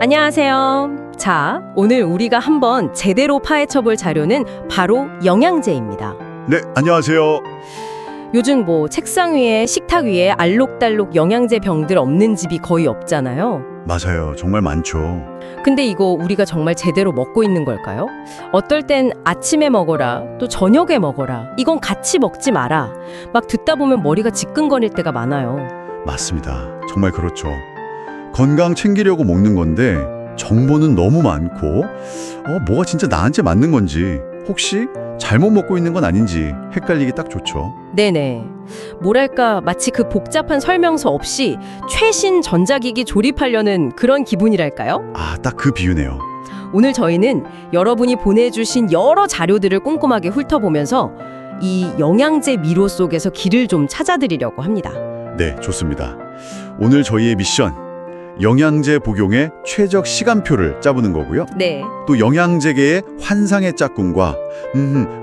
안녕하세요. 자, 오늘 우리가 한번 제대로 파헤쳐 볼 자료는 바로 영양제입니다. 네, 안녕하세요. 요즘 책상 위에 식탁 위에 알록달록 영양제 병들 없는 집이 거의 없잖아요. 맞아요. 정말 많죠. 근데 이거 우리가 정말 제대로 먹고 있는 걸까요? 어떨 땐 아침에 먹어라, 또 저녁에 먹어라, 이건 같이 먹지 마라. 막 듣다 보면 머리가 지끈거릴 때가 많아요. 맞습니다. 정말 그렇죠. 건강 챙기려고 먹는 건데 정보는 너무 많고 뭐가 진짜 나한테 맞는 건지 혹시 잘못 먹고 있는 건 아닌지 헷갈리기 딱 좋죠. 네네. 뭐랄까 마치 그 복잡한 설명서 없이 최신 전자기기 조립하려는 그런 기분이랄까요? 딱 그 비유네요. 오늘 저희는 여러분이 보내주신 여러 자료들을 꼼꼼하게 훑어보면서 이 영양제 미로 속에서 길을 좀 찾아드리려고 합니다. 네, 좋습니다. 오늘 저희의 미션, 영양제 복용의 최적 시간표를 짜보는 거고요. 네. 또 영양제계의 환상의 짝꿍과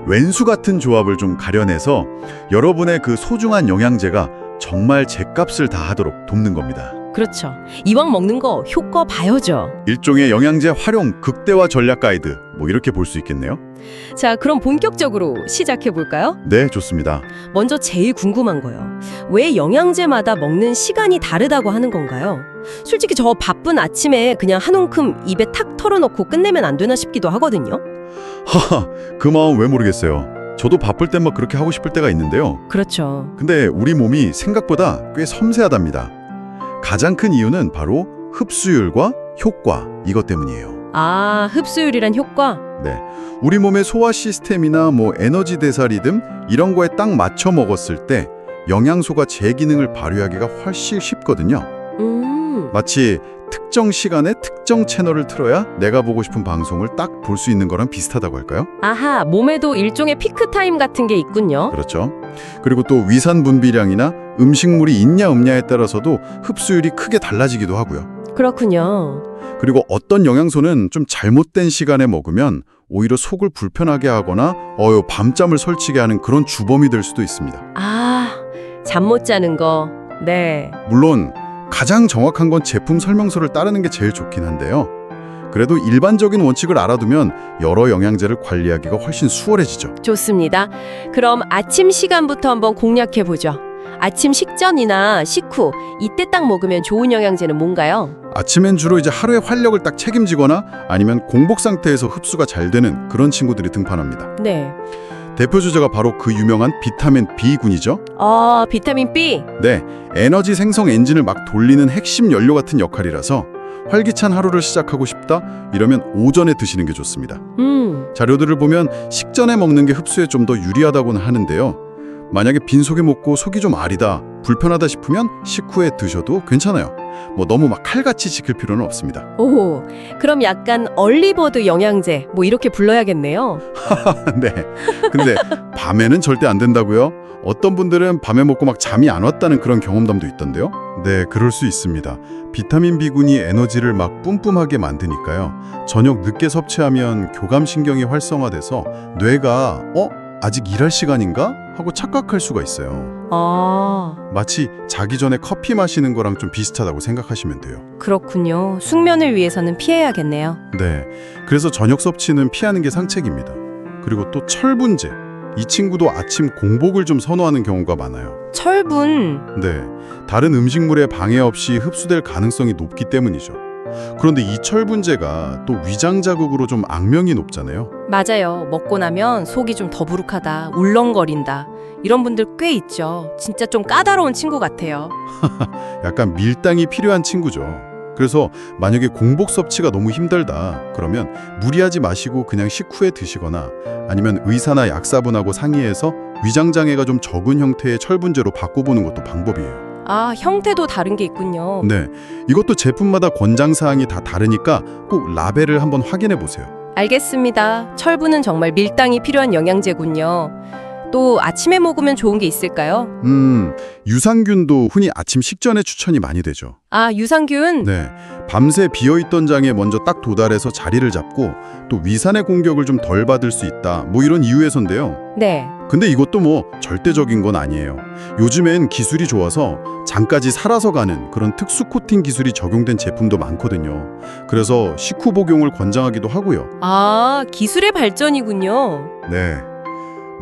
왼수 같은 조합을 좀 가려내서 여러분의 그 소중한 영양제가 정말 제값을 다하도록 돕는 겁니다. 그렇죠. 이왕 먹는 거 효과 봐야죠. 일종의 영양제 활용 극대화 전략 가이드, 이렇게 볼 수 있겠네요. 자, 그럼 본격적으로 시작해 볼까요? 네, 좋습니다. 먼저 제일 궁금한 거요. 왜 영양제마다 먹는 시간이 다르다고 하는 건가요? 솔직히 저 바쁜 아침에 그냥 한 움큼 입에 탁 털어놓고 끝내면 안 되나 싶기도 하거든요. 하하, 그 마음 왜 모르겠어요. 저도 바쁠 땐 그렇게 하고 싶을 때가 있는데요. 그렇죠. 근데 우리 몸이 생각보다 꽤 섬세하답니다. 가장 큰 이유는 바로 흡수율과 효과, 이것 때문이에요. 흡수율이란 효과? 네, 우리 몸의 소화 시스템이나 에너지 대사 리듬 이런 거에 딱 맞춰 먹었을 때 영양소가 제 기능을 발휘하기가 훨씬 쉽거든요. 마치 특정 시간에 특정 채널을 틀어야 내가 보고 싶은 방송을 딱 볼 수 있는 거랑 비슷하다고 할까요? 아하, 몸에도 일종의 피크타임 같은 게 있군요. 그렇죠. 그리고 또 위산 분비량이나 음식물이 있냐 없냐에 따라서도 흡수율이 크게 달라지기도 하고요. 그렇군요. 그리고 어떤 영양소는 좀 잘못된 시간에 먹으면 오히려 속을 불편하게 하거나 밤잠을 설치게 하는 그런 주범이 될 수도 있습니다. 잠 못 자는 거. 네. 물론 가장 정확한 건 제품 설명서를 따르는 게 제일 좋긴 한데요. 그래도 일반적인 원칙을 알아두면 여러 영양제를 관리하기가 훨씬 수월해지죠. 좋습니다. 그럼 아침 시간부터 한번 공략해 보죠. 아침 식전이나 식후 이때 딱 먹으면 좋은 영양제는 뭔가요? 아침엔 주로 하루의 활력을 딱 책임지거나 아니면 공복 상태에서 흡수가 잘 되는 그런 친구들이 등판합니다. 네. 대표 주자가 바로 그 유명한 비타민 B군이죠. 비타민 B. 네, 에너지 생성 엔진을 막 돌리는 핵심 연료 같은 역할이라서 활기찬 하루를 시작하고 싶다? 이러면 오전에 드시는 게 좋습니다. 자료들을 보면 식전에 먹는 게 흡수에 좀 더 유리하다고는 하는데요. 만약에 빈속에 먹고 속이 좀 아리다, 불편하다 싶으면 식후에 드셔도 괜찮아요. 너무 칼같이 지킬 필요는 없습니다. 오, 그럼 약간 얼리버드 영양제 이렇게 불러야겠네요. 네, 근데 밤에는 절대 안 된다고요? 어떤 분들은 밤에 먹고 잠이 안 왔다는 그런 경험담도 있던데요. 네, 그럴 수 있습니다. 비타민 B군이 에너지를 뿜뿜하게 만드니까요. 저녁 늦게 섭취하면 교감신경이 활성화돼서 뇌가 아직 일할 시간인가? 하고 착각할 수가 있어요. 마치 자기 전에 커피 마시는 거랑 좀 비슷하다고 생각하시면 돼요. 그렇군요. 숙면을 위해서는 피해야겠네요. 네, 그래서 저녁 섭취는 피하는 게 상책입니다. 그리고 또 철분제. 이 친구도 아침 공복을 좀 선호하는 경우가 많아요. 철분? 네, 다른 음식물에 방해 없이 흡수될 가능성이 높기 때문이죠. 그런데 이 철분제가 또 위장 자극으로 좀 악명이 높잖아요. 맞아요. 먹고 나면 속이 좀 더부룩하다, 울렁거린다. 이런 분들 꽤 있죠. 진짜 좀 까다로운 친구 같아요. 약간 밀당이 필요한 친구죠. 그래서 만약에 공복 섭취가 너무 힘들다 그러면 무리하지 마시고 그냥 식후에 드시거나 아니면 의사나 약사분하고 상의해서 위장장애가 좀 적은 형태의 철분제로 바꿔보는 것도 방법이에요. 형태도 다른 게 있군요. 네, 이것도 제품마다 권장사항이 다 다르니까 꼭 라벨을 한번 확인해 보세요. 알겠습니다. 철분은 정말 밀당이 필요한 영양제군요. 또 아침에 먹으면 좋은 게 있을까요? 유산균도 흔히 아침 식전에 추천이 많이 되죠. 아, 유산균? 네, 밤새 비어있던 장에 먼저 딱 도달해서 자리를 잡고 또 위산의 공격을 좀 덜 받을 수 있다. 뭐 이런 이유에서인데요. 네. 근데 이것도 뭐 절대적인 건 아니에요. 요즘엔 기술이 좋아서 장까지 살아서 가는 그런 특수 코팅 기술이 적용된 제품도 많거든요. 그래서 식후 복용을 권장하기도 하고요. 아, 기술의 발전이군요. 네.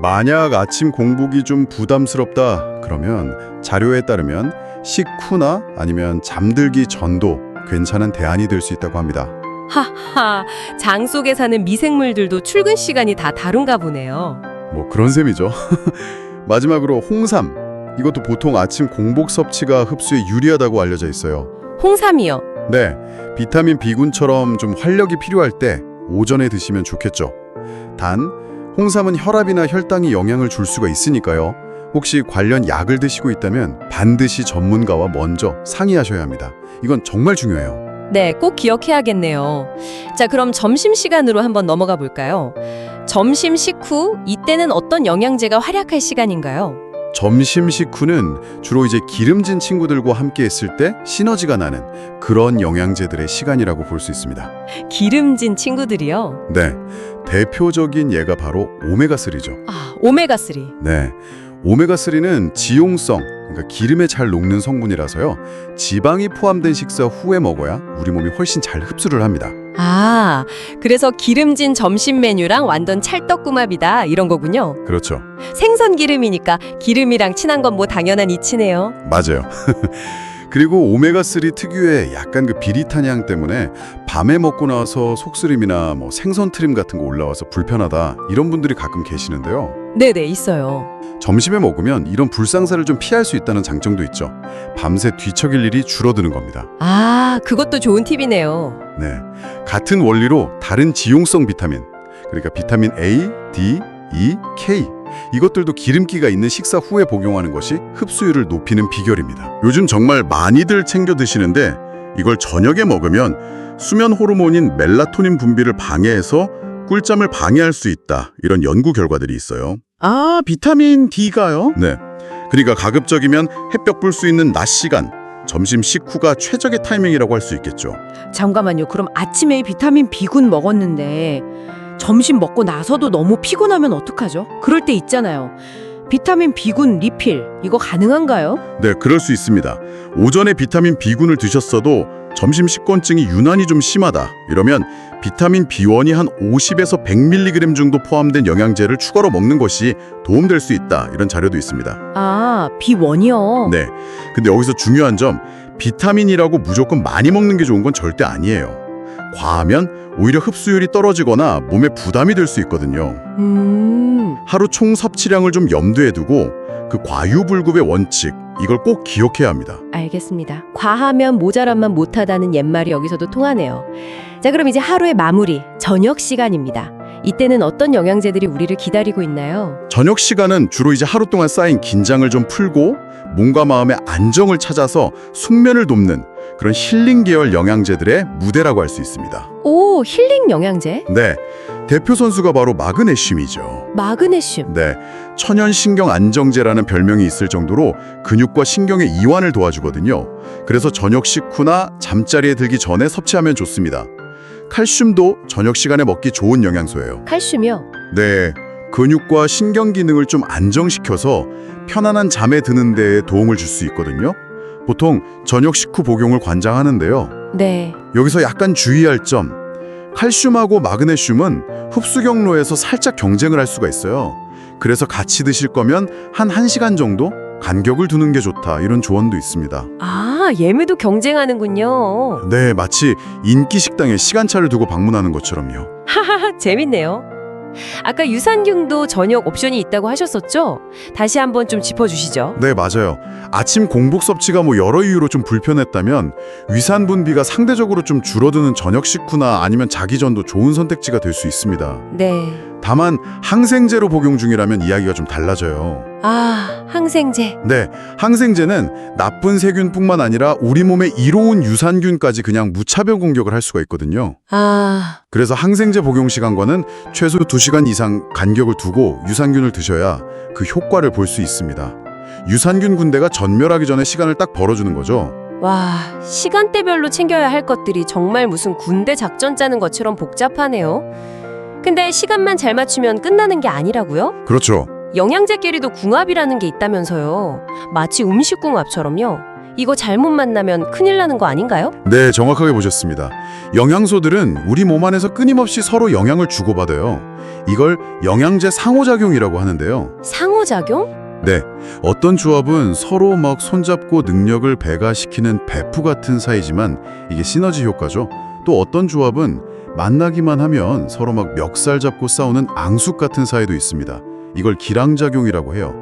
만약 아침 공복이 좀 부담스럽다 그러면 자료에 따르면 식후나 아니면 잠들기 전도 괜찮은 대안이 될 수 있다고 합니다. 하하, 장 속에 사는 미생물들도 출근 시간이 다 다른가 보네요. 뭐 그런 셈이죠. 마지막으로 홍삼. 이것도 보통 아침 공복 섭취가 흡수에 유리하다고 알려져 있어요. 홍삼이요. 네, 비타민 B군처럼 좀 활력이 필요할 때 오전에 드시면 좋겠죠. 단, 홍삼은 혈압이나 혈당에 영향을 줄 수가 있으니까요. 혹시 관련 약을 드시고 있다면 반드시 전문가와 먼저 상의하셔야 합니다. 이건 정말 중요해요. 네, 꼭 기억해야겠네요. 자, 그럼 점심시간으로 한번 넘어가 볼까요? 점심 식후, 이때는 어떤 영양제가 활약할 시간인가요? 점심 식후는 주로 이제 기름진 친구들과 함께 있을 때 시너지가 나는 그런 영양제들의 시간이라고 볼 수 있습니다. 기름진 친구들이요? 네, 대표적인 예가 바로 오메가3죠. 아, 오메가3. 네, 오메가3는 지용성, 그러니까 기름에 잘 녹는 성분이라서요. 지방이 포함된 식사 후에 먹어야 우리 몸이 훨씬 잘 흡수를 합니다. 아, 그래서 기름진 점심 메뉴랑 완전 찰떡궁합이다 이런 거군요. 그렇죠. 생선 기름이니까 기름이랑 친한 건 뭐 당연한 이치네요. 맞아요. 그리고 오메가3 특유의 약간 그 비릿한 향 때문에 밤에 먹고 나서 속쓰림이나 뭐 생선 트림 같은 거 올라와서 불편하다 이런 분들이 가끔 계시는데요. 네네, 있어요. 점심에 먹으면 이런 불상사를 좀 피할 수 있다는 장점도 있죠. 밤새 뒤척일 일이 줄어드는 겁니다. 아, 그것도 좋은 팁이네요. 네, 같은 원리로 다른 지용성 비타민, 그러니까 비타민 A, D, E, K 이것들도 기름기가 있는 식사 후에 복용하는 것이 흡수율을 높이는 비결입니다. 요즘 정말 많이들 챙겨 드시는데 이걸 저녁에 먹으면 수면 호르몬인 멜라토닌 분비를 방해해서 꿀잠을 방해할 수 있다. 이런 연구 결과들이 있어요. 아, 비타민 D가요? 네, 그러니까 가급적이면 햇볕 불 수 있는 낮 시간, 점심 식후가 최적의 타이밍이라고 할 수 있겠죠. 잠깐만요. 그럼 아침에 비타민 B군 먹었는데 점심 먹고 나서도 너무 피곤하면 어떡하죠? 그럴 때 있잖아요. 비타민 B군 리필, 이거 가능한가요? 네, 그럴 수 있습니다. 오전에 비타민 B군을 드셨어도 점심 식곤증이 유난히 좀 심하다. 이러면 비타민 B1이 한 50에서 100mg 정도 포함된 영양제를 추가로 먹는 것이 도움될 수 있다. 이런 자료도 있습니다. 아, B1이요? 네, 근데 여기서 중요한 점, 비타민이라고 무조건 많이 먹는 게 좋은 건 절대 아니에요. 과하면 오히려 흡수율이 떨어지거나 몸에 부담이 될 수 있거든요. 하루 총 섭취량을 좀 염두에 두고 그 과유불급의 원칙, 이걸 꼭 기억해야 합니다. 알겠습니다. 과하면 모자란만 못하다는 옛말이 여기서도 통하네요. 자, 그럼 이제 하루의 마무리, 저녁 시간입니다. 이때는 어떤 영양제들이 우리를 기다리고 있나요? 저녁 시간은 주로 이제 하루 동안 쌓인 긴장을 좀 풀고 몸과 마음의 안정을 찾아서 숙면을 돕는 그런 힐링 계열 영양제들의 무대라고 할 수 있습니다. 오, 힐링 영양제? 네, 대표 선수가 바로 마그네슘이죠. 마그네슘. 네, 천연 신경 안정제라는 별명이 있을 정도로 근육과 신경의 이완을 도와주거든요. 그래서 저녁 식후나 잠자리에 들기 전에 섭취하면 좋습니다. 칼슘도 저녁 시간에 먹기 좋은 영양소예요. 칼슘이요? 네, 근육과 신경 기능을 좀 안정시켜서 편안한 잠에 드는 데에 도움을 줄 수 있거든요. 보통 저녁 식후 복용을 권장하는데요. 네. 여기서 약간 주의할 점, 칼슘하고 마그네슘은 흡수 경로에서 살짝 경쟁을 할 수가 있어요. 그래서 같이 드실 거면 한 1시간 정도 간격을 두는 게 좋다, 이런 조언도 있습니다. 아, 예매도 경쟁하는군요. 네, 마치 인기 식당에 시간차를 두고 방문하는 것처럼요. 하하, 재밌네요. 아까 유산균도 저녁 옵션이 있다고 하셨었죠? 다시 한번 좀 짚어주시죠. 네, 맞아요. 아침 공복 섭취가 뭐 여러 이유로 좀 불편했다면 위산 분비가 상대적으로 좀 줄어드는 저녁 식후나 아니면 자기 전도 좋은 선택지가 될 수 있습니다. 네. 다만 항생제로 복용 중이라면 이야기가 좀 달라져요. 아, 항생제. 네, 항생제는 나쁜 세균뿐만 아니라 우리 몸에 이로운 유산균까지 그냥 무차별 공격을 할 수가 있거든요. 아, 그래서 항생제 복용 시간과는 최소 2시간 이상 간격을 두고 유산균을 드셔야 그 효과를 볼 수 있습니다. 유산균 군대가 전멸하기 전에 시간을 딱 벌어주는 거죠. 와, 시간대별로 챙겨야 할 것들이 정말 무슨 군대 작전 짜는 것처럼 복잡하네요. 근데 시간만 잘 맞추면 끝나는 게 아니라고요? 그렇죠. 영양제끼리도 궁합이라는 게 있다면서요. 마치 음식궁합처럼요. 이거 잘못 만나면 큰일 나는 거 아닌가요? 네, 정확하게 보셨습니다. 영양소들은 우리 몸 안에서 끊임없이 서로 영향을 주고받아요. 이걸 영양제 상호작용이라고 하는데요. 상호작용? 네, 어떤 조합은 서로 막 손잡고 능력을 배가시키는 베프 같은 사이지만 이게 시너지 효과죠. 또 어떤 조합은 만나기만 하면 서로 막 멱살 잡고 싸우는 앙숙 같은 사이도 있습니다. 이걸 기량작용이라고 해요.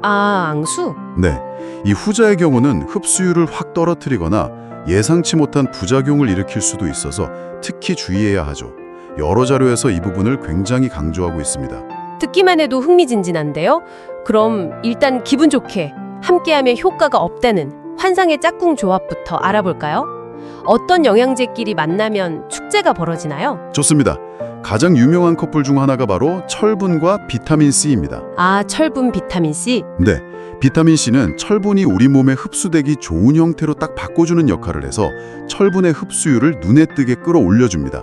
아, 앙수? 네, 이 후자의 경우는 흡수율을 확 떨어뜨리거나 예상치 못한 부작용을 일으킬 수도 있어서 특히 주의해야 하죠. 여러 자료에서 이 부분을 굉장히 강조하고 있습니다. 듣기만 해도 흥미진진한데요? 그럼 일단 기분 좋게 함께하면 효과가 없다는 환상의 짝꿍 조합부터 알아볼까요? 어떤 영양제끼리 만나면 축제가 벌어지나요? 좋습니다. 가장 유명한 커플 중 하나가 바로 철분과 비타민 C입니다. 아, 철분, 비타민 C? 네, 비타민 C는 철분이 우리 몸에 흡수되기 좋은 형태로 딱 바꿔주는 역할을 해서 철분의 흡수율을 눈에 띄게 끌어올려줍니다.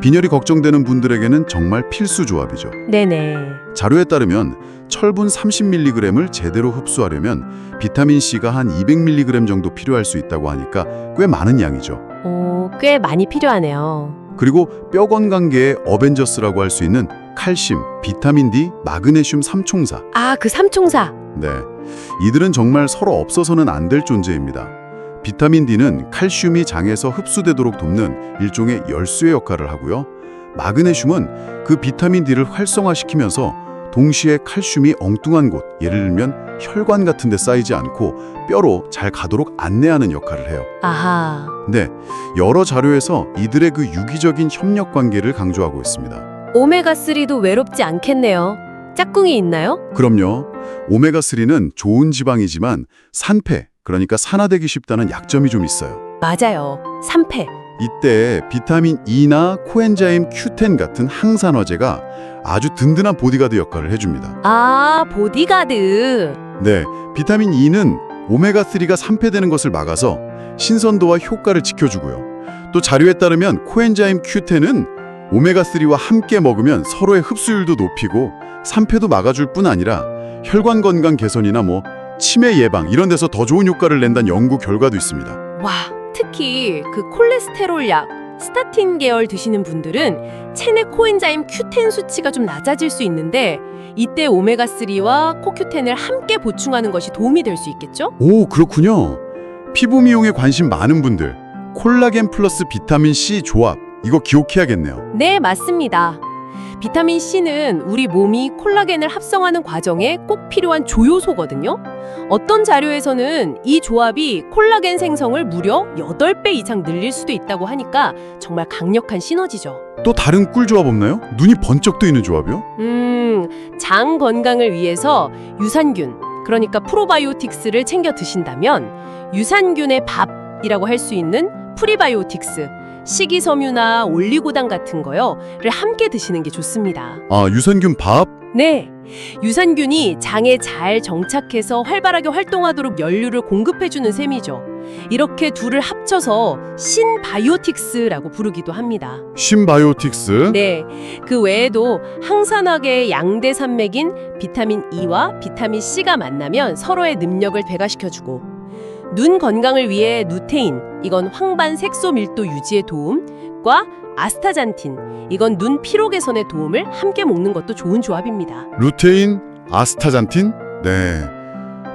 빈혈이 걱정되는 분들에게는 정말 필수 조합이죠. 네네. 자료에 따르면 철분 30mg을 제대로 흡수하려면 비타민 C가 한 200mg 정도 필요할 수 있다고 하니까 꽤 많은 양이죠. 오, 꽤 많이 필요하네요. 그리고 뼈 건강계의 어벤져스라고 할 수 있는 칼슘, 비타민 D, 마그네슘 삼총사. 아, 그 삼총사. 네, 이들은 정말 서로 없어서는 안 될 존재입니다. 비타민 D는 칼슘이 장에서 흡수되도록 돕는 일종의 열수의 역할을 하고요. 마그네슘은 그 비타민 D를 활성화시키면서 동시에 칼슘이 엉뚱한 곳, 예를 들면 혈관 같은 데 쌓이지 않고 뼈로 잘 가도록 안내하는 역할을 해요. 아하. 네, 여러 자료에서 이들의 그 유기적인 협력 관계를 강조하고 있습니다. 오메가3도 외롭지 않겠네요. 짝꿍이 있나요? 그럼요. 오메가3는 좋은 지방이지만 산패, 그러니까 산화되기 쉽다는 약점이 좀 있어요. 맞아요. 삼패. 이때 비타민 E나 코엔자임 Q10 같은 항산화제가 아주 든든한 보디가드 역할을 해줍니다. 아, 보디가드. 네, 비타민 E는 오메가3가 산패되는 것을 막아서 신선도와 효과를 지켜주고요. 또 자료에 따르면 코엔자임 Q10은 오메가3와 함께 먹으면 서로의 흡수율도 높이고 산패도 막아줄 뿐 아니라 혈관 건강 개선이나 치매 예방 이런 데서 더 좋은 효과를 낸다는 연구 결과도 있습니다. 와, 특히 그 콜레스테롤 약, 스타틴 계열 드시는 분들은 체내 코엔자임 Q10 수치가 좀 낮아질 수 있는데 이때 오메가3와 코큐10을 함께 보충하는 것이 도움이 될 수 있겠죠? 오, 그렇군요. 피부 미용에 관심 많은 분들, 콜라겐 플러스 비타민 C 조합, 이거 기억해야겠네요. 네, 맞습니다. 비타민 C는 우리 몸이 콜라겐을 합성하는 과정에 꼭 필요한 조효소거든요. 어떤 자료에서는 이 조합이 콜라겐 생성을 무려 8배 이상 늘릴 수도 있다고 하니까 정말 강력한 시너지죠. 또 다른 꿀 조합 없나요? 눈이 번쩍 뜨이는 조합이요? 장 건강을 위해서 유산균, 그러니까 프로바이오틱스를 챙겨 드신다면 유산균의 밥이라고 할 수 있는 프리바이오틱스, 식이섬유나 올리고당 같은 거요를 함께 드시는 게 좋습니다. 아, 유산균 밥? 네, 유산균이 장에 잘 정착해서 활발하게 활동하도록 연료를 공급해주는 셈이죠. 이렇게 둘을 합쳐서 신바이오틱스라고 부르기도 합니다. 신바이오틱스? 네, 그 외에도 항산화계의 양대 산맥인 비타민 E와 비타민 C가 만나면 서로의 능력을 배가시켜주고 눈 건강을 위해 누테인, 이건 황반 색소 밀도 유지에 도움과 아스타잔틴, 이건 눈 피로 개선에 도움을 함께 먹는 것도 좋은 조합입니다. 루테인, 아스타잔틴? 네.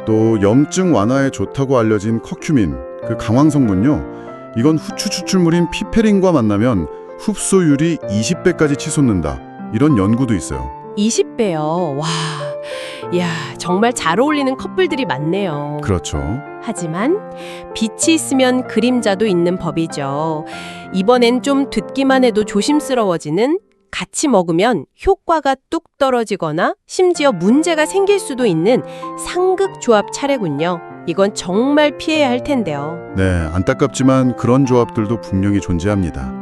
또 염증 완화에 좋다고 알려진 커큐민, 그 강황 성분요. 이건 후추 추출물인 피페린과 만나면 흡수율이 20배까지 치솟는다. 이런 연구도 있어요. 20배요. 와, 야, 정말 잘 어울리는 커플들이 많네요. 그렇죠. 하지만 빛이 있으면 그림자도 있는 법이죠. 이번엔 좀 듣기만 해도 조심스러워지는 같이 먹으면 효과가 뚝 떨어지거나 심지어 문제가 생길 수도 있는 상극 조합 차례군요. 이건 정말 피해야 할 텐데요. 네, 안타깝지만 그런 조합들도 분명히 존재합니다.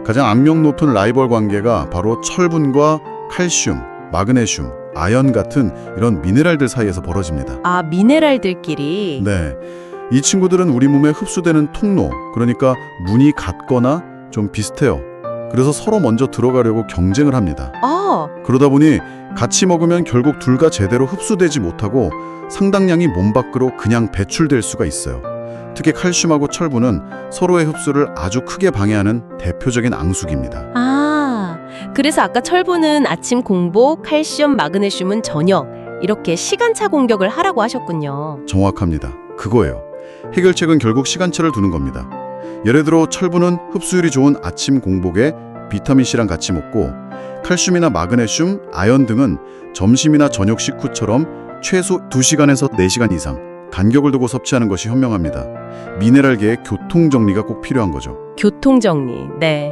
가장 악명 높은 라이벌 관계가 바로 철분과 칼슘, 마그네슘, 아연 같은 이런 미네랄들 사이에서 벌어집니다. 아, 미네랄들끼리. 네, 이 친구들은 우리 몸에 흡수되는 통로, 그러니까 문이 같거나 좀 비슷해요. 그래서 서로 먼저 들어가려고 경쟁을 합니다. 아, 그러다 보니 같이 먹으면 결국 둘 다 제대로 흡수되지 못하고 상당량이 몸 밖으로 그냥 배출될 수가 있어요. 특히 칼슘하고 철분은 서로의 흡수를 아주 크게 방해하는 대표적인 앙숙입니다. 아, 그래서 아까 철분은 아침 공복, 칼슘, 마그네슘은 저녁 이렇게 시간차 공격을 하라고 하셨군요. 정확합니다. 그거예요. 해결책은 결국 시간차를 두는 겁니다. 예를 들어 철분은 흡수율이 좋은 아침 공복에 비타민C랑 같이 먹고 칼슘이나 마그네슘, 아연 등은 점심이나 저녁 식후처럼 최소 2시간에서 4시간 이상 간격을 두고 섭취하는 것이 현명합니다. 미네랄계의 교통정리가 꼭 필요한 거죠. 교통정리, 네.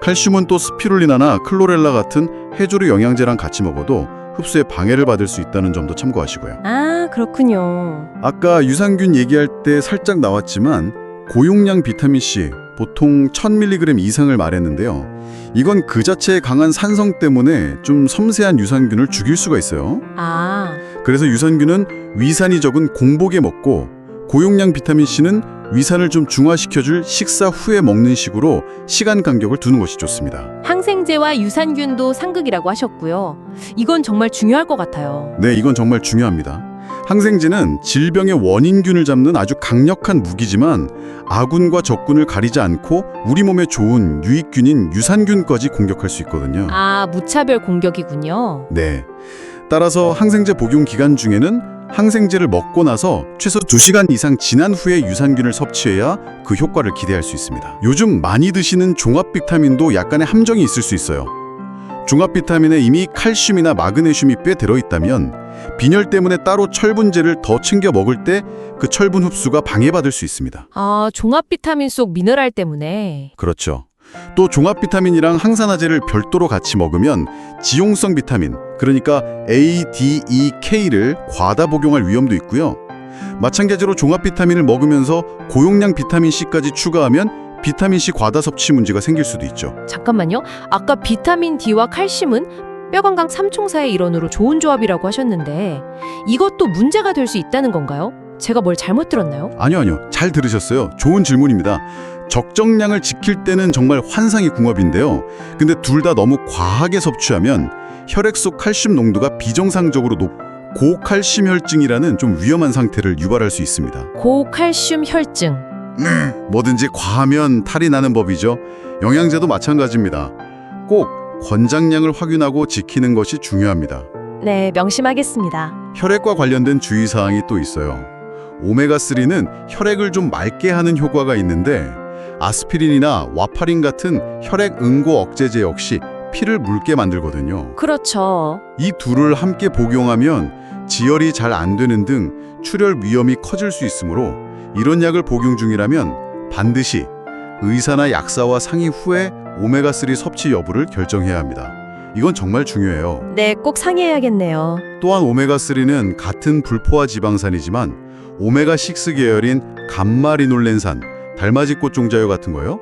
칼슘은 또 스피룰리나나 클로렐라 같은 해조류 영양제랑 같이 먹어도 흡수에 방해를 받을 수 있다는 점도 참고하시고요. 아, 그렇군요. 아까 유산균 얘기할 때 살짝 나왔지만 고용량 비타민C, 보통 1000mg 이상을 말했는데요. 이건 그 자체의 강한 산성 때문에 좀 섬세한 유산균을 죽일 수가 있어요. 아, 그래서 유산균은 위산이 적은 공복에 먹고 고용량 비타민C는 위산을 좀 중화시켜줄 식사 후에 먹는 식으로 시간 간격을 두는 것이 좋습니다. 항생제와 유산균도 상극이라고 하셨고요. 이건 정말 중요할 것 같아요. 네, 이건 정말 중요합니다. 항생제는 질병의 원인균을 잡는 아주 강력한 무기지만 아군과 적군을 가리지 않고 우리 몸에 좋은 유익균인 유산균까지 공격할 수 있거든요. 아, 무차별 공격이군요. 네. 따라서 항생제 복용 기간 중에는 항생제를 먹고 나서 최소 2시간 이상 지난 후에 유산균을 섭취해야 그 효과를 기대할 수 있습니다. 요즘 많이 드시는 종합 비타민도 약간의 함정이 있을 수 있어요. 종합 비타민에 이미 칼슘이나 마그네슘이 꽤 들어있다면 빈혈 때문에 따로 철분제를 더 챙겨 먹을 때 그 철분 흡수가 방해받을 수 있습니다. 아, 종합 비타민 속 미네랄 때문에. 그렇죠. 또 종합 비타민이랑 항산화제를 별도로 같이 먹으면 지용성 비타민, 그러니까 A, D, E, K를 과다 복용할 위험도 있고요. 마찬가지로 종합 비타민을 먹으면서 고용량 비타민 C까지 추가하면 비타민 C 과다 섭취 문제가 생길 수도 있죠. 잠깐만요. 아까 비타민 D와 칼슘은 뼈 건강 삼총사의 일원으로 좋은 조합이라고 하셨는데 이것도 문제가 될 수 있다는 건가요? 제가 뭘 잘못 들었나요? 아니요. 잘 들으셨어요. 좋은 질문입니다. 적정량을 지킬 때는 정말 환상의 궁합인데요. 근데 둘 다 너무 과하게 섭취하면 혈액 속 칼슘 농도가 비정상적으로 고칼슘 혈증이라는 좀 위험한 상태를 유발할 수 있습니다. 고칼슘 혈증. 뭐든지 과하면 탈이 나는 법이죠. 영양제도 마찬가지입니다. 꼭 권장량을 확인하고 지키는 것이 중요합니다. 네, 명심하겠습니다. 혈액과 관련된 주의사항이 또 있어요. 오메가3는 혈액을 좀 맑게 하는 효과가 있는데 아스피린이나 와파린 같은 혈액 응고 억제제 역시 피를 묽게 만들거든요. 그렇죠. 이 둘을 함께 복용하면 지혈이 잘 안 되는 등 출혈 위험이 커질 수 있으므로 이런 약을 복용 중이라면 반드시 의사나 약사와 상의 후에 오메가3 섭취 여부를 결정해야 합니다. 이건 정말 중요해요. 네, 꼭 상의해야겠네요. 또한 오메가3는 같은 불포화 지방산이지만 오메가6 계열인 감마리놀렌산, 달맞이꽃 종자유 같은 거요.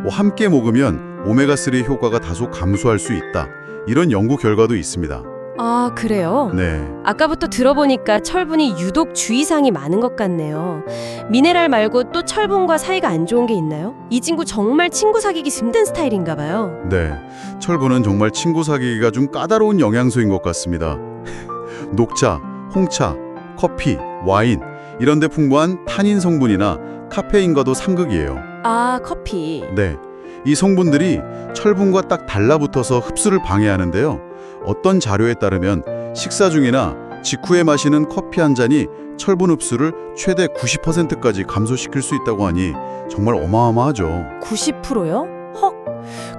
함께 먹으면 오메가3의 효과가 다소 감소할 수 있다. 이런 연구 결과도 있습니다. 아, 그래요? 네. 아까부터 들어보니까 철분이 유독 주의사항이 많은 것 같네요. 미네랄 말고 또 철분과 사이가 안 좋은 게 있나요? 이 친구 정말 친구 사귀기 힘든 스타일인가 봐요. 네. 철분은 정말 친구 사귀기가 좀 까다로운 영양소인 것 같습니다. 녹차, 홍차, 커피, 와인 이런 데 풍부한 타닌 성분이나 카페인과도 상극이에요. 아, 커피. 네. 이 성분들이 철분과 딱 달라붙어서 흡수를 방해하는데요. 어떤 자료에 따르면 식사 중이나 직후에 마시는 커피 한 잔이 철분 흡수를 최대 90%까지 감소시킬 수 있다고 하니 정말 어마어마하죠. 90%요? 헉.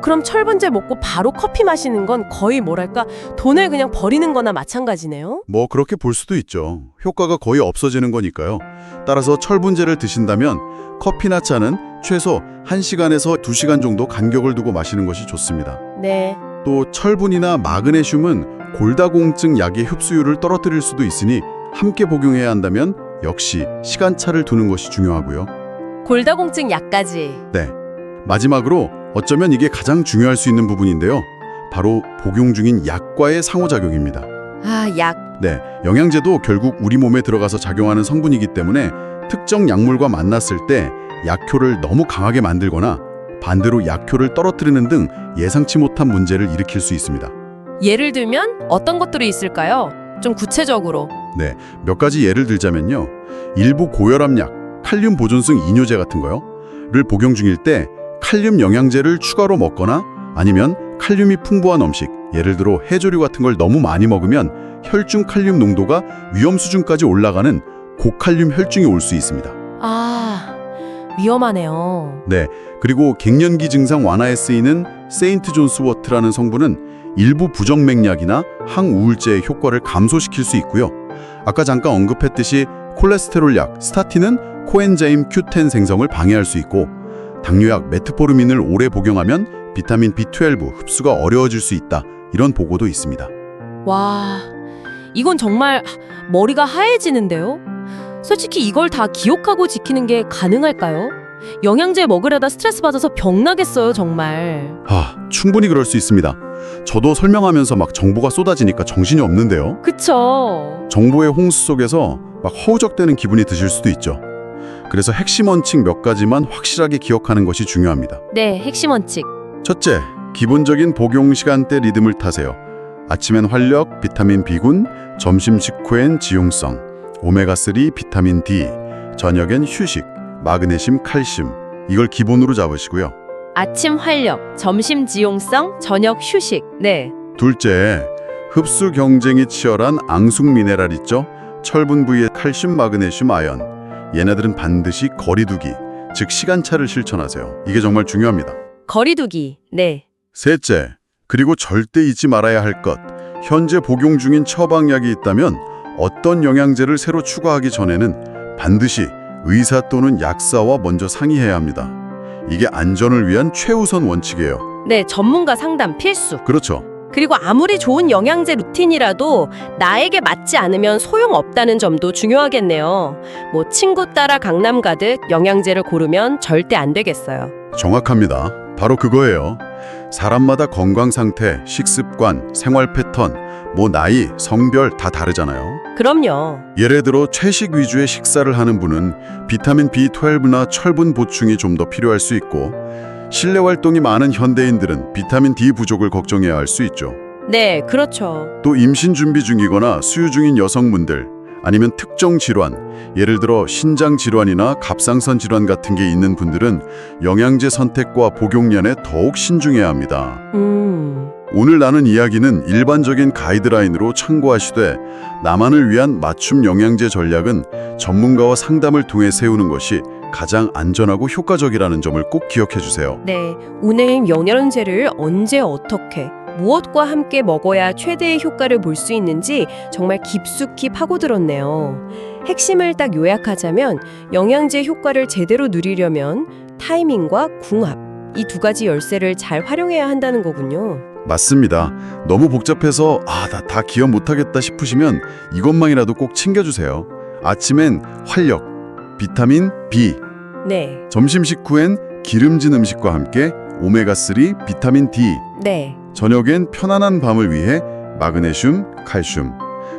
그럼 철분제 먹고 바로 커피 마시는 건 거의 뭐랄까 돈을 그냥 버리는 거나 마찬가지네요? 뭐 그렇게 볼 수도 있죠. 효과가 거의 없어지는 거니까요. 따라서 철분제를 드신다면 커피나 차는 최소 1시간에서 2시간 정도 간격을 두고 마시는 것이 좋습니다. 네. 또 철분이나 마그네슘은 골다공증 약의 흡수율을 떨어뜨릴 수도 있으니 함께 복용해야 한다면 역시 시간차를 두는 것이 중요하고요. 골다공증 약까지. 네. 마지막으로 어쩌면 이게 가장 중요할 수 있는 부분인데요. 바로 복용 중인 약과의 상호작용입니다. 아, 약. 네, 영양제도 결국 우리 몸에 들어가서 작용하는 성분이기 때문에 특정 약물과 만났을 때 약효를 너무 강하게 만들거나 반대로 약효를 떨어뜨리는 등 예상치 못한 문제를 일으킬 수 있습니다. 예를 들면 어떤 것들이 있을까요? 좀 구체적으로. 네, 몇 가지 예를 들자면요. 일부 고혈압약, 칼륨 보존성 이뇨제 같은 거요.를 복용 중일 때 칼륨 영양제를 추가로 먹거나 아니면 칼륨이 풍부한 음식, 예를 들어 해조류 같은 걸 너무 많이 먹으면 혈중 칼륨 농도가 위험 수준까지 올라가는 고칼륨 혈중이 올 수 있습니다. 아, 위험하네요. 네, 그리고 갱년기 증상 완화에 쓰이는 세인트 존스 워트라는 성분은 일부 부정맥약이나 항우울제의 효과를 감소시킬 수 있고요. 아까 잠깐 언급했듯이 콜레스테롤 약, 스타틴은 코엔자임 Q10 생성을 방해할 수 있고 당뇨약 메트포르민을 오래 복용하면 비타민 B12 흡수가 어려워질 수 있다. 이런 보고도 있습니다. 와, 이건 정말 머리가 하얘지는데요? 솔직히 이걸 다 기억하고 지키는 게 가능할까요? 영양제 먹으려다 스트레스 받아서 병나겠어요, 정말. 충분히 그럴 수 있습니다. 저도 설명하면서 막 정보가 쏟아지니까 정신이 없는데요. 그쵸? 정보의 홍수 속에서 막 허우적대는 기분이 드실 수도 있죠. 그래서 핵심 원칙 몇 가지만 확실하게 기억하는 것이 중요합니다. 네, 핵심 원칙. 첫째, 기본적인 복용 시간대 리듬을 타세요. 아침엔 활력, 비타민 B군, 점심 식후엔 지용성, 오메가3, 비타민 D, 저녁엔 휴식, 마그네슘, 칼슘. 이걸 기본으로 잡으시고요. 아침 활력, 점심 지용성, 저녁 휴식. 네. 둘째, 흡수 경쟁이 치열한 앙숙 미네랄 있죠? 철분 부위의 칼슘, 마그네슘, 아연. 얘네들은 반드시 거리두기, 즉 시간차를 실천하세요. 이게 정말 중요합니다. 거리두기. 네. 셋째, 그리고 절대 잊지 말아야 할 것. 현재 복용 중인 처방약이 있다면 어떤 영양제를 새로 추가하기 전에는 반드시 의사 또는 약사와 먼저 상의해야 합니다. 이게 안전을 위한 최우선 원칙이에요. 네, 전문가 상담 필수. 그렇죠. 그리고 아무리 좋은 영양제 루틴이라도 나에게 맞지 않으면 소용없다는 점도 중요하겠네요. 뭐 친구 따라 강남 가듯 영양제를 고르면 절대 안 되겠어요. 정확합니다. 바로 그거예요. 사람마다 건강 상태, 식습관, 생활 패턴, 뭐 나이, 성별 다 다르잖아요. 그럼요. 예를 들어 채식 위주의 식사를 하는 분은 비타민 B12나 철분 보충이 좀 더 필요할 수 있고 실내 활동이 많은 현대인들은 비타민 D 부족을 걱정해야 할 수 있죠. 네, 그렇죠. 또 임신 준비 중이거나 수유 중인 여성분들 아니면 특정 질환, 예를 들어 신장 질환이나 갑상선 질환 같은 게 있는 분들은 영양제 선택과 복용량에 더욱 신중해야 합니다. 오늘 나눈 이야기는 일반적인 가이드라인으로 참고하시되 나만을 위한 맞춤 영양제 전략은 전문가와 상담을 통해 세우는 것이 가장 안전하고 효과적이라는 점을 꼭 기억해 주세요. 네, 오늘 영양제를 언제 어떻게 무엇과 함께 먹어야 최대의 효과를 볼 수 있는지 정말 깊숙이 파고들었네요. 핵심을 딱 요약하자면 영양제 효과를 제대로 누리려면 타이밍과 궁합, 이 두 가지 열쇠를 잘 활용해야 한다는 거군요. 맞습니다. 너무 복잡해서 나 다 기억 못하겠다 싶으시면 이것만이라도 꼭 챙겨주세요. 아침엔 활력, 비타민 B, 네. 점심 식후엔 기름진 음식과 함께 오메가3, 비타민 D, 네. 저녁엔 편안한 밤을 위해 마그네슘, 칼슘,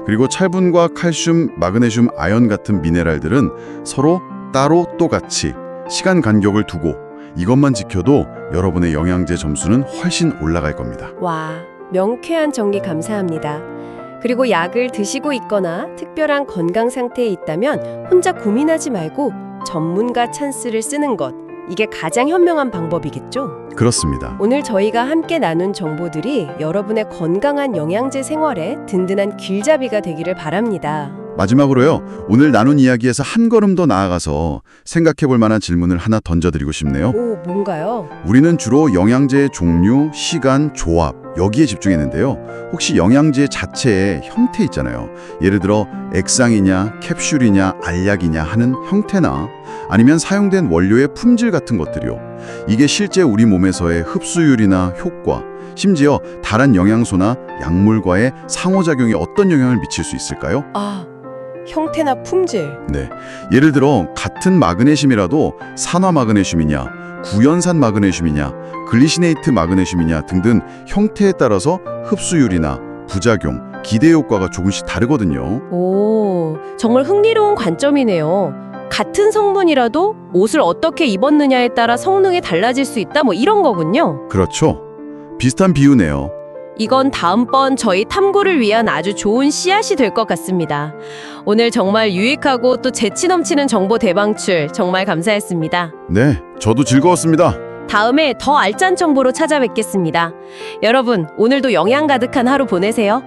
그리고 철분과 칼슘, 마그네슘, 아연 같은 미네랄들은 서로 따로 또 같이 시간 간격을 두고 이것만 지켜도 여러분의 영양제 점수는 훨씬 올라갈 겁니다. 와, 명쾌한 정리 감사합니다. 그리고 약을 드시고 있거나 특별한 건강 상태에 있다면 혼자 고민하지 말고 전문가 찬스를 쓰는 것, 이게 가장 현명한 방법이겠죠? 그렇습니다. 오늘 저희가 함께 나눈 정보들이 여러분의 건강한 영양제 생활에 든든한 길잡이가 되기를 바랍니다. 마지막으로요. 오늘 나눈 이야기에서 한 걸음 더 나아가서 생각해 볼 만한 질문을 하나 던져드리고 싶네요. 오, 뭔가요? 우리는 주로 영양제의 종류, 시간, 조합 여기에 집중했는데요. 혹시 영양제 자체의 형태 있잖아요. 예를 들어 액상이냐, 캡슐이냐, 알약이냐 하는 형태나 아니면 사용된 원료의 품질 같은 것들이요. 이게 실제 우리 몸에서의 흡수율이나 효과, 심지어 다른 영양소나 약물과의 상호작용이 어떤 영향을 미칠 수 있을까요? 아, 형태나 품질. 네, 예를 들어 같은 마그네슘이라도 산화 마그네슘이냐, 구연산 마그네슘이냐, 글리시네이트 마그네슘이냐 등등 형태에 따라서 흡수율이나 부작용, 기대 효과가 조금씩 다르거든요. 오, 정말 흥미로운 관점이네요. 같은 성분이라도 옷을 어떻게 입었느냐에 따라 성능이 달라질 수 있다, 뭐 이런 거군요. 그렇죠. 비슷한 비유네요. 이건 다음번 저희 탐구를 위한 아주 좋은 씨앗이 될 것 같습니다. 오늘 정말 유익하고 또 재치 넘치는 정보 대방출 정말 감사했습니다. 네, 저도 즐거웠습니다. 다음에 더 알찬 정보로 찾아뵙겠습니다. 여러분, 오늘도 영양 가득한 하루 보내세요.